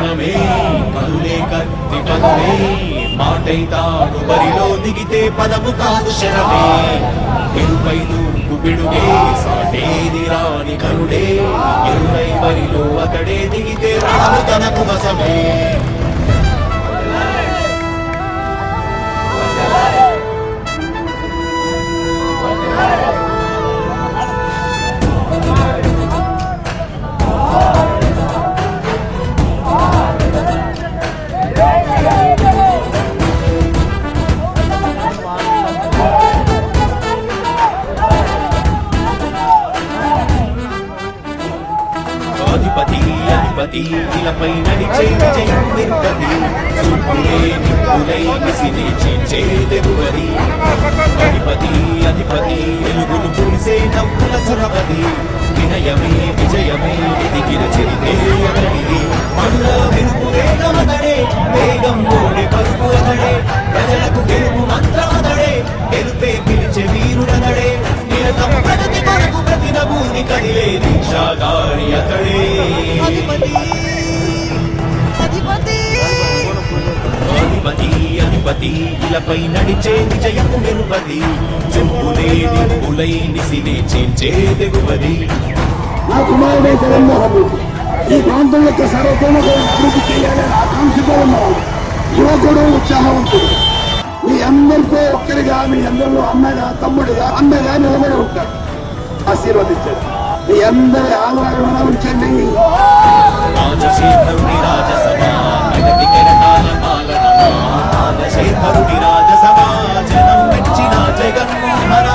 కణమే కదులే కత్తి పదులే మాటైతాను బరిలో దిగితే పదము కాదు శరమే ఎరుపై దూకు పిడుగే సాటేది రాని కరుడే ఎరుపై బరిలో అతడే దిగితే రాను తనకు వసమే అధిపతి అధిపతి ఇలపై నడిచే విజయం నిర్పతి చూపులే నిప్పులై విసిని చేదెరువరి అధిపతి అధిపతి వెలుగులు పూసే నవ్వుల సురవది వినయమే విజయమే ఎదిగిన చరితే అతడిది మనుల వెలుగు వేగమతడే వేగం ఓడి పరుపు అతడే ప్రజలకు గెలుపు మంత్రం అతడే గెలుపే పిలిచే వీరుడతడే నిరతం ప్రగతి కొరకు ప్రతి నభూని కదిలే దీక్షాగారి అతడే అధిపతి అధిపతి ఇలపై నడిచే విజయము నిరుపది చెప్పులే నిప్పులై నిసినే చేంచే తెగువది నా కుమారుడే జగన్మోహన్ రెడ్డి ఈ ప్రాంతం యొక్క సర్వతోముఖ అభివృద్ధి చేయాలని ఆకాంక్షతో ఉన్నాడు యువకుడు ఉత్సాహవంతుడు మీ అందరితో ఒక్కరిగా మీ అందరిలో అన్నగా తమ్ముడిగా అన్నగా నిలబడి ఉంటాడు ఆశీర్వదించండి మీ అందరి ఆదరణ ఉంచండి రాజశేఖరుడి రాజసభా నగటి కెరటాల పాలనమా రాజశేఖరుడి రాజసభా జనం మెచ్చిన జగన్మోహన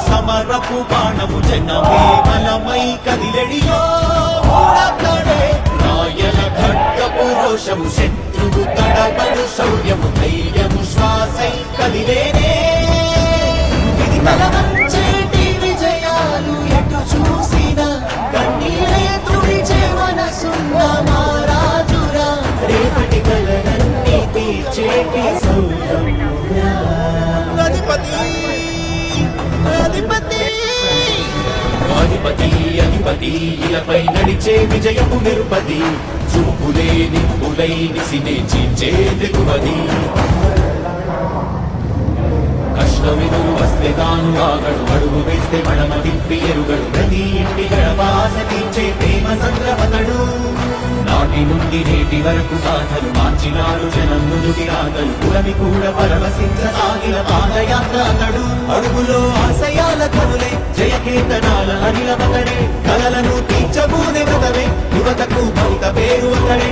సమరపు బాణము జనమే బలమై కదిలెడియో రాయల ఖడ్గపు రోషము శత్రువు తడబడు శౌర్యము ధైర్యము శ్వాసై కదిలేనే ఇది బలవంచేటి విజయాలు ఎటు చూసిన కన్నీరే తుడిచే మనసున్న మారాజురా రేపటి కలనన్నీ తీర్చేటి సౌర్యమురా అధిపతి అధిపతి అధిపతి ఇలపై నడిచే విజయము నిరుపది చూపులే నిప్పులై నిసినే చీల్చే దిగువది కష్టమెదురు వస్తే తాను ఆగడు అడుగు వేస్తే మడమ తిప్పి ఎరుగడు ప్రతి ఇంటి గడపాస తీర్చే ప్రేమ సంద్రపతడు నాటి నుండి నేటి వరకు సాధలు మార్చినాడు జనం నుదుటి రాగలు పురమి కూడా పరవశించసాగిన పాదయాత్ర అతడు అడుగులో ఆశయాల కనులే జయకేతనాల అనిలమతడే కలలను తీర్చబూనే వ్రతమే యువతకు భౌత పేరు అతడే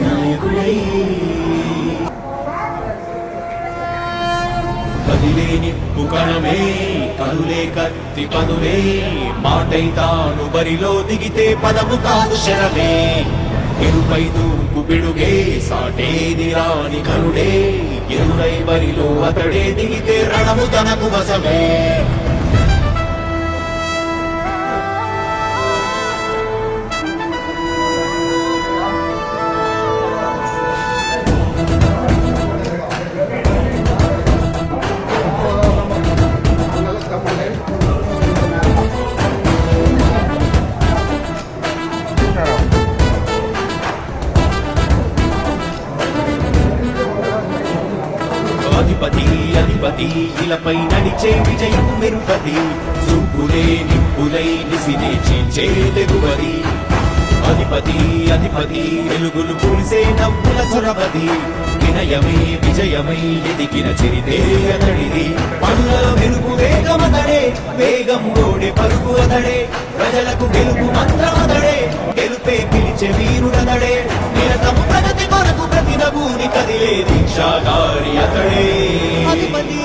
నాయకుడై కదిలే నిప్పు కణమే కదులే కత్తి పదులే మాటైతాను బరిలో దిగితే పదము కాదు శరమే ఎరుపై దూకు పిడుగే సాటేది రాని కరుడే ఎరుపై బరిలో అతడే దిగితే రణము తనకు వసమే అధిపతి అధిపతి ఇలపై నడిచే విజయము మెరుపది చూపులే నిప్పులై నిసినే చీల్చే తెగువది అధిపతి అధిపతి వెలుగులు పూసే నవ్వుల సురవది వినయమే విజయమై ఎదిగిన చరితే అతడిది పనుల వెలుగు వేగమతడే వేగం ఓడే పరుగు అతడే ప్రజలకు గెలుపు మంత్రం అతడే గెలుపే పిలిచే వీరుడతడే నిరతము ప్రగతి కొరకు ప్రతి నభూని కదిలే దీక్షాగారి అతడే అధిపతి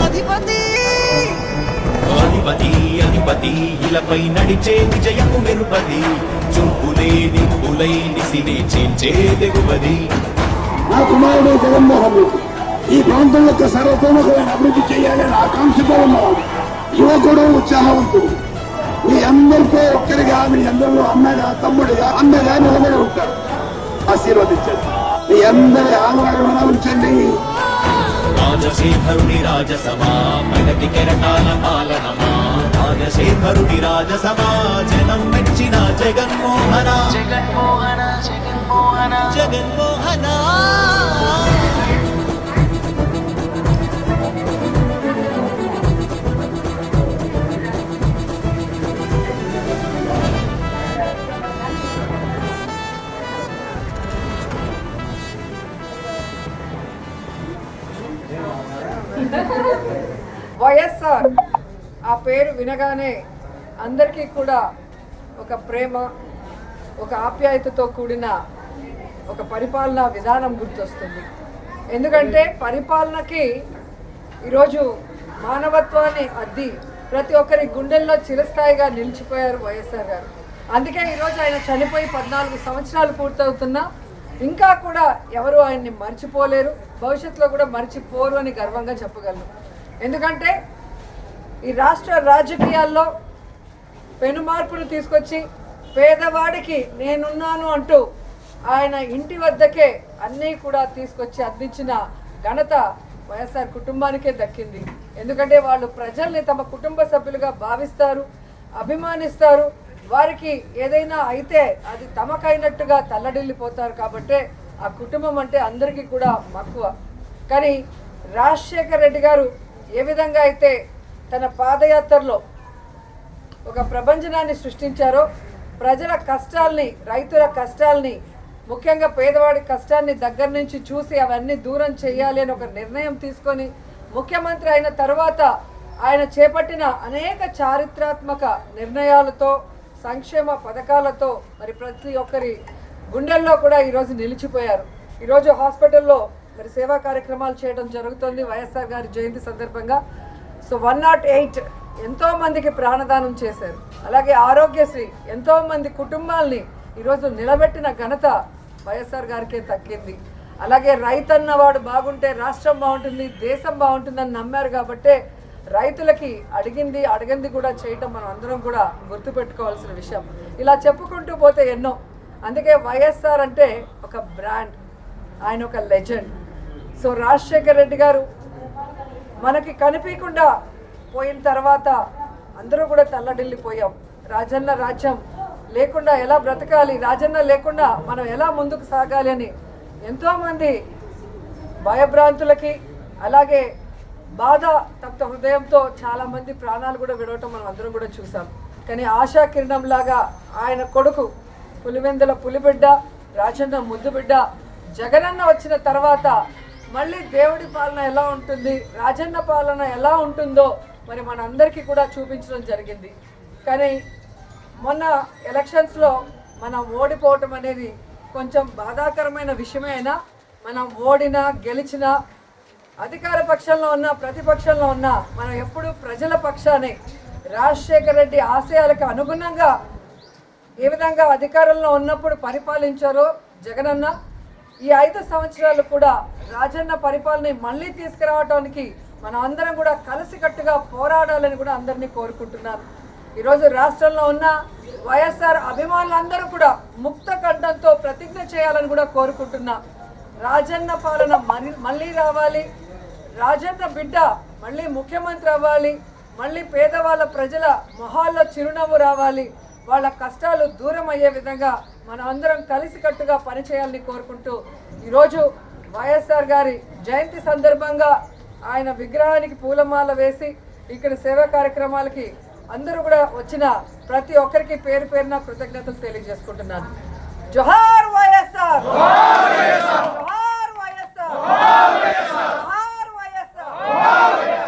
అధిపతి అధిపతి అధిపతి ఇలపై నడిచే విజయము మెరుపది చూపులే నిప్పులై నిసినే చీల్చే తెగువది నా కుమారుడు జగన్మోహన్ రెడ్డి ఈ ప్రాంతం యొక్క సర్వతోముఖమైన అభివృద్ధి చేయాలని ఆకాంక్షతో ఉన్నవాడు, యువకుడు, ఉత్సాహవంతుడు. మీ అందరితో ఒక్కరిగా, మీ అందరిలో అన్నగా, తమ్ముడిగా, అన్నగా నిలబడి ఉంటాడు. ఆశీర్వదించండి. మీ అందరి ఆదరణ ఉంచండి. రాజశేఖరుడి రాజసమా ప్రగతి కెరటాల పాలనమా రాజశేఖరుడి రాజసమా జనం మెచ్చిన జగన్మోహన జగన్మోహన జగన్మోహన జగన్మోహన వైఎస్ఆర్ ఆ పేరు వినగానే అందరికీ కూడా ఒక ప్రేమ, ఒక ఆప్యాయతతో కూడిన ఒక పరిపాలనా విధానం గుర్తొస్తుంది. ఎందుకంటే పరిపాలనకి ఈరోజు మానవత్వాన్ని అద్ది ప్రతి ఒక్కరి గుండెల్లో చిరస్థాయిగా నిలిచిపోయారు వైఎస్ఆర్ గారు. అందుకే ఈరోజు ఆయన చనిపోయి 14 సంవత్సరాలు పూర్తవుతున్నా ఇంకా కూడా ఎవరు ఆయన్ని మర్చిపోలేరు, భవిష్యత్తులో కూడా మర్చిపోరు అని గర్వంగా చెప్పగలను. ఎందుకంటే ఈ రాష్ట్ర రాజకీయాల్లో పెను మార్పును తీసుకొచ్చి పేదవాడికి నేనున్నాను అంటూ ఆయన ఇంటి వద్దకే అన్నీ కూడా తీసుకొచ్చి అందించిన ఘనత వైఎస్ఆర్ కుటుంబానికే దక్కింది. ఎందుకంటే వాళ్ళు ప్రజల్ని తమ కుటుంబ సభ్యులుగా భావిస్తారు, అభిమానిస్తారు. వారికి ఏదైనా అయితే అది తమకైనట్టుగా తల్లడిల్లిపోతారు. కాబట్టే ఆ కుటుంబం అంటే అందరికీ కూడా మక్కువ. కానీ రాజశేఖర్ రెడ్డి గారు ఏ విధంగా అయితే తన పాదయాత్రలో ఒక ప్రపంచనాన్ని సృష్టించారో, ప్రజల కష్టాల్ని, రైతుల కష్టాల్ని, ముఖ్యంగా పేదవాడి కష్టాన్ని దగ్గర నుంచి చూసి అవన్నీ దూరం చేయాలి అని ఒక నిర్ణయం తీసుకొని ముఖ్యమంత్రి అయిన తర్వాత ఆయన చేపట్టిన అనేక చారిత్రాత్మక నిర్ణయాలతో, సంక్షేమ పథకాలతో మరి ప్రతి ఒక్కరి గుండెల్లో కూడా ఈరోజు నిలిచిపోయారు. ఈరోజు హాస్పిటల్లో మరి సేవా కార్యక్రమాలు చేయడం జరుగుతుంది వైఎస్ఆర్ గారి జయంతి సందర్భంగా. సో 108 ఎంతోమందికి ప్రాణదానం చేశారు. అలాగే ఆరోగ్యశ్రీ ఎంతోమంది కుటుంబాల్ని ఈరోజు నిలబెట్టిన ఘనత వైఎస్ఆర్ గారికే దక్కింది. అలాగే రైతన్న వాడు బాగుంటే రాష్ట్రం బాగుంటుంది, దేశం బాగుంటుందని నమ్మారు. కాబట్టే రైతులకి అడిగింది కూడా చేయటం మనం అందరం కూడా గుర్తుపెట్టుకోవాల్సిన విషయం. ఇలా చెప్పుకుంటూ పోతే ఎన్నో. అందుకే వైఎస్ఆర్ అంటే ఒక బ్రాండ్, ఆయన ఒక లెజెండ్. సో రాజశేఖర్ రెడ్డి గారు మనకి కనిపించకుండా పోయిన తర్వాత అందరూ కూడా తల్లడిల్లిపోయాం. రాజన్న రాజ్యం లేకుండా ఎలా బ్రతకాలి, రాజన్న లేకుండా మనం ఎలా ముందుకు సాగాలి అని ఎంతోమంది భయభ్రాంతులకి, అలాగే బాధ తప్త హృదయంతో చాలామంది ప్రాణాలు కూడా విడవటం మనం అందరం కూడా చూసాం. కానీ ఆశా కిరణం లాగా ఆయన కొడుకు పులివెందుల పులిబిడ్డ, రాజన్న ముద్దు బిడ్డ జగనన్న వచ్చిన తర్వాత మళ్ళీ దేవుడి పాలన ఎలా ఉంటుంది, రాజన్న పాలన ఎలా ఉంటుందో మరి మనందరికీ కూడా చూపించడం జరిగింది. కానీ మొన్న ఎలక్షన్స్లో మనం ఓడిపోవటం అనేది కొంచెం బాధాకరమైన విషయమే. అయినా మనం ఓడినా గెలిచినా అధికార పక్షంలో ఉన్న ప్రతిపక్షంలో ఉన్న మనం ఎప్పుడు ప్రజల పక్షానే, రాజశేఖర్ రెడ్డి ఆశయాలకు అనుగుణంగా ఏ విధంగా అధికారంలో ఉన్నప్పుడు పరిపాలించారో జగనన్న, ఈ 5 సంవత్సరాలు కూడా రాజన్న పరిపాలన మళ్ళీ తీసుకురావడానికి మనం అందరం కూడా కలిసికట్టుగా పోరాడాలని కూడా అందరినీ కోరుకుంటున్నాను. ఈరోజు రాష్ట్రంలో ఉన్న వైఎస్ఆర్ అభిమానులందరూ కూడా ముక్త కంఠంతో ప్రతిజ్ఞ చేయాలని కూడా కోరుకుంటున్నా. రాజన్న పాలన మళ్ళీ రావాలి, రాజన్న బిడ్డ మళ్ళీ ముఖ్యమంత్రి అవ్వాలి, మళ్ళీ పేదవాళ్ళ ప్రజల మొహాల్లో చిరునవ్వు రావాలి, వాళ్ళ కష్టాలు దూరం అయ్యే విధంగా మనం అందరం కలిసికట్టుగా పనిచేయాలని కోరుకుంటూ ఈరోజు వైఎస్ఆర్ గారి జయంతి సందర్భంగా ఆయన విగ్రహానికి పూలమాల వేసి ఇక్కడ సేవా కార్యక్రమాలకి అందరూ కూడా వచ్చిన ప్రతి ఒక్కరికి పేరు పేరున కృతజ్ఞతలు తెలియజేసుకుంటున్నాను. జోహార్ వైఎస్ఆర్, జోహార్ వైఎస్ఆర్, జోహార్ వైఎస్ఆర్.